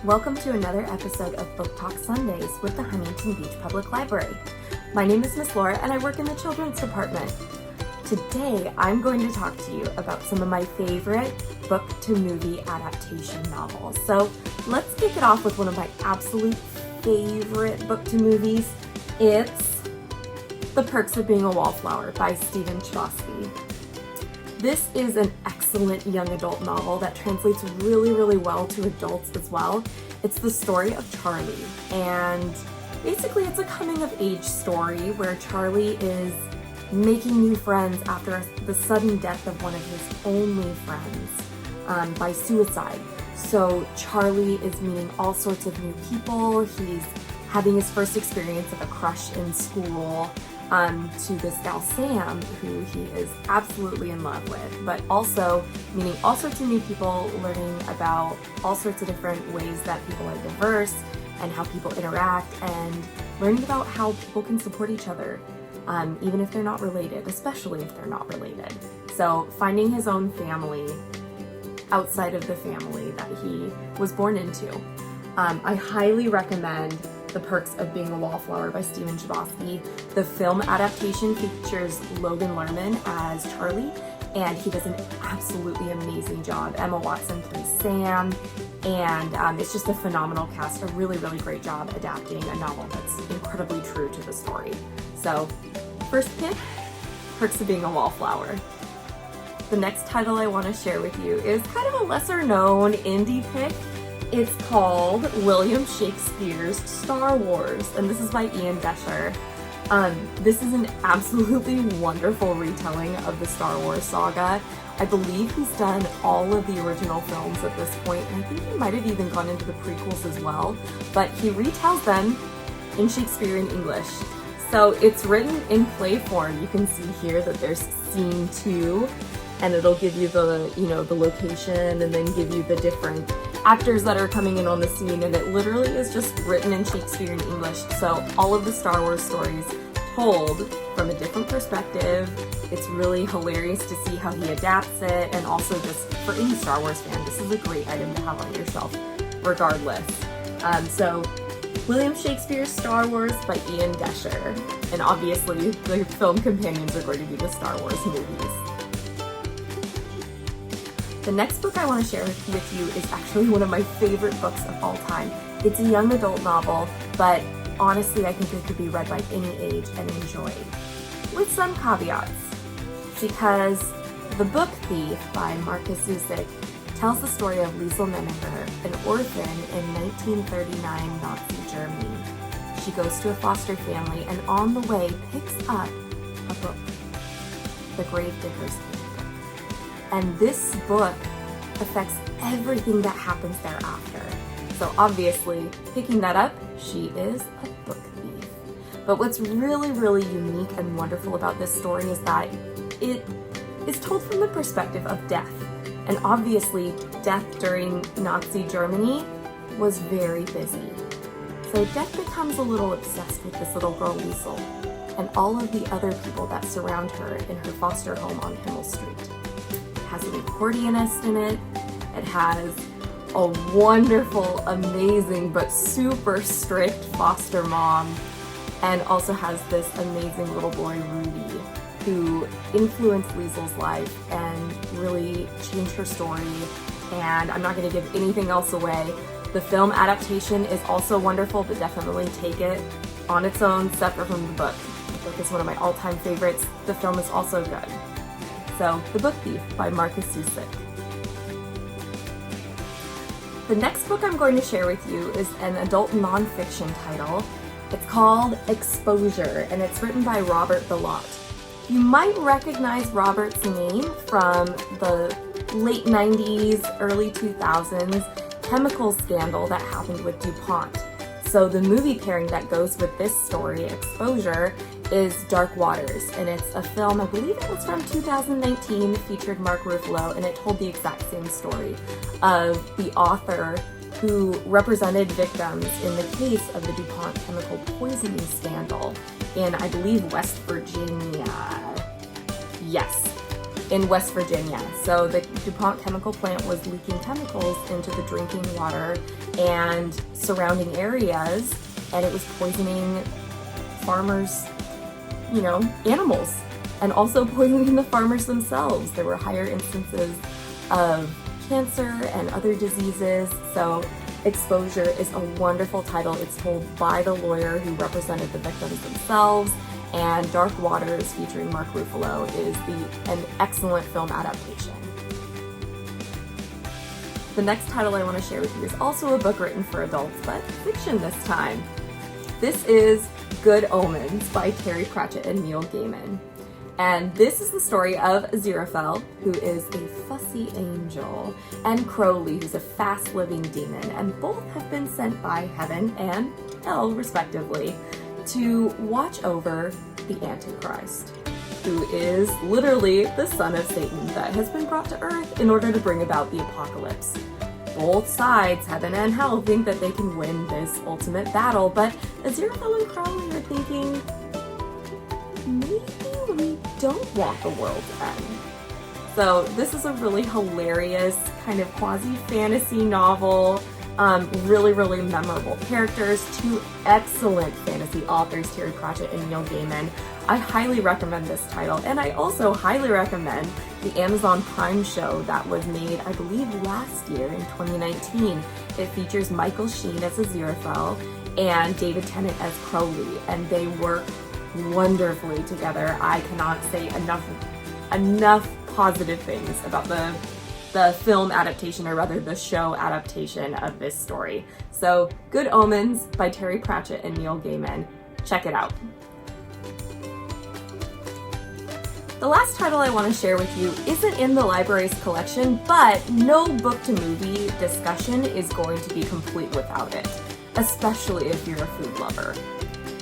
Welcome to another episode of Book Talk Sundays with the Huntington Beach Public Library. My name is Miss Laura and I work in the children's department. Today I'm going to talk to you about some of my favorite book-to-movie adaptation novels. So let's kick it off with one of my absolute favorite book-to-movies. It's The Perks of Being a Wallflower by Stephen Chbosky. This is an excellent young adult novel that translates really well to adults as well. It's the story of Charlie, and basically it's a coming-of-age story where Charlie is making new friends after the sudden death of one of his only friends by suicide. So Charlie is meeting all sorts of new people. He's having his first experience of a crush in school to this gal Sam, who he is absolutely in love with, but also meeting all sorts of new people, learning about all sorts of different ways that people are diverse and how people interact, and learning about how people can support each other, even if they're not related, especially if they're not related. So finding his own family outside of the family that he was born into. I highly recommend The Perks of Being a Wallflower by Stephen Chbosky. The film adaptation features Logan Lerman as Charlie, and he does an absolutely amazing job. Emma Watson plays Sam, and it's just a phenomenal cast, a really great job adapting a novel that's incredibly true to the story. So, first pick, Perks of Being a Wallflower. The next title I want to share with you is kind of a lesser known indie pick. It's called William Shakespeare's Star Wars, and this is by Ian Desher. This is an absolutely wonderful retelling of the Star Wars saga. I believe he's done all of the original films at this point, and I think he might have even gone into the prequels as well, but he retells them in Shakespearean English. So it's written in play form. You can see here that there's scene 2, and it'll give you the, the location, and then give you the different actors that are coming in on the scene, and it literally is just written in Shakespearean English. So all of the Star Wars stories told from a different perspective. It's really hilarious to see how he adapts it, and also just for any Star Wars fan, this is a great item to have on your shelf regardless. So William Shakespeare's Star Wars by Ian Desher, and obviously the film companions are going to be the Star Wars movies. The next book I want to share with you is actually one of my favorite books of all time. It's a young adult novel, but honestly I think it could be read by any age and enjoyed, with some caveats, because The Book Thief by Markus Zusak tells the story of Liesl Neneker, an orphan in 1939 Nazi Germany. She goes to a foster family and on the way picks up a book, The Gravedigger's Handbook. And this book affects everything that happens thereafter. So obviously, picking that up, she is a book thief. But what's really unique and wonderful about this story is that it is told from the perspective of death. And obviously, death during Nazi Germany was very busy. So death becomes a little obsessed with this little girl Liesl and all of the other people that surround her in her foster home on Himmel Street. Has an accordionist in it. It has a wonderful, amazing, but super strict foster mom, and also has this amazing little boy, Rudy, who influenced Liesl's life and really changed her story. And I'm not going to give anything else away. The film adaptation is also wonderful, but definitely take it on its own, separate from the book. The book is one of my all-time favorites. The film is also good. So, The Book Thief by Markus Zusak. The next book I'm going to share with you is an adult nonfiction title. It's called Exposure, and it's written by Robert Bilott. You might recognize Robert's name from the late 90s, early 2000s chemical scandal that happened with DuPont. So the movie pairing that goes with this story, Exposure, is Dark Waters, and it's a film, I believe it was from 2019, featured Mark Ruffalo, and it told the exact same story of the author who represented victims in the case of the DuPont chemical poisoning scandal in, I believe, West Virginia. Yes. in West Virginia. So the DuPont chemical plant was leaking chemicals into the drinking water and surrounding areas, and it was poisoning farmers, animals, and also poisoning the farmers themselves. There were higher instances of cancer and other diseases. So Exposure is a wonderful title. It's told by the lawyer who represented the victims themselves. And Dark Waters, featuring Mark Ruffalo, is an excellent film adaptation. The next title I want to share with you is also a book written for adults, but fiction this time. This is Good Omens by Terry Pratchett and Neil Gaiman. And this is the story of Aziraphale, who is a fussy angel, and Crowley, who's a fast-living demon, and both have been sent by heaven and hell, respectively, to watch over the Antichrist, who is literally the son of Satan that has been brought to Earth in order to bring about the apocalypse. Both sides, heaven and hell, think that they can win this ultimate battle, but Aziraphale and Crowley are thinking, maybe we don't want the world to end. So this is a really hilarious kind of quasi-fantasy novel. Really, really memorable characters, two excellent fantasy authors, Terry Pratchett and Neil Gaiman. I highly recommend this title, and I also highly recommend the Amazon Prime show that was made, I believe, last year in 2019. It features Michael Sheen as Aziraphale and David Tennant as Crowley, and they work wonderfully together. I cannot say enough positive things about the film adaptation, or rather the show adaptation of this story. So Good Omens by Terry Pratchett and Neil Gaiman. Check it out. The last title I want to share with you isn't in the library's collection, but no book to movie discussion is going to be complete without it, especially if you're a food lover.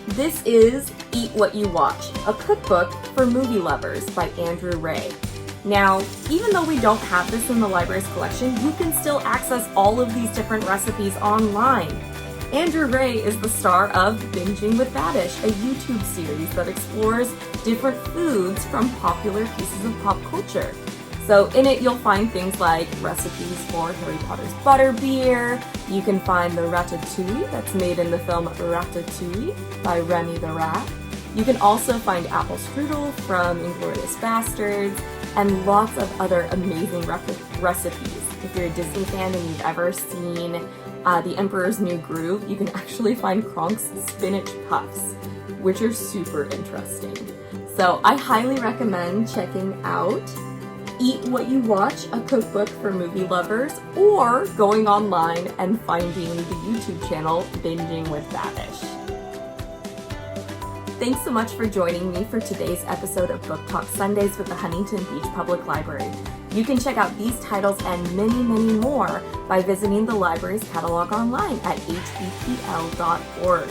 This is Eat What You Watch, a cookbook for movie lovers by Andrew Ray. Now, even though we don't have this in the library's collection, you can still access all of these different recipes online. Andrew Ray is the star of Binging with Badish, a YouTube series that explores different foods from popular pieces of pop culture. So in it, you'll find things like recipes for Harry Potter's butterbeer. You can find the ratatouille that's made in the film Ratatouille by Remy the Rat. You can also find apple strudel from Inglourious Basterds, and lots of other amazing recipes. If you're a Disney fan and you've ever seen The Emperor's New Groove, you can actually find Kronk's spinach puffs, which are super interesting. So I highly recommend checking out Eat What You Watch, a cookbook for movie lovers, or going online and finding the YouTube channel Binging with Badish. Thanks so much for joining me for today's episode of Book Talk Sundays with the Huntington Beach Public Library. You can check out these titles and many, many more by visiting the library's catalog online at hbpl.org.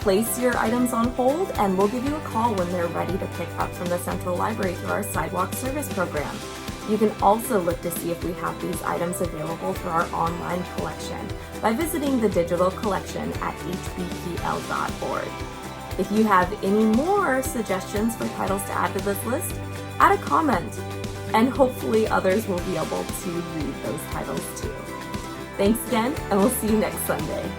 Place your items on hold and we'll give you a call when they're ready to pick up from the Central Library through our Sidewalk Service program. You can also look to see if we have these items available for our online collection by visiting the digital collection at hbpl.org. If you have any more suggestions for titles to add to this list, add a comment, and hopefully others will be able to read those titles too. Thanks again, and we'll see you next Sunday.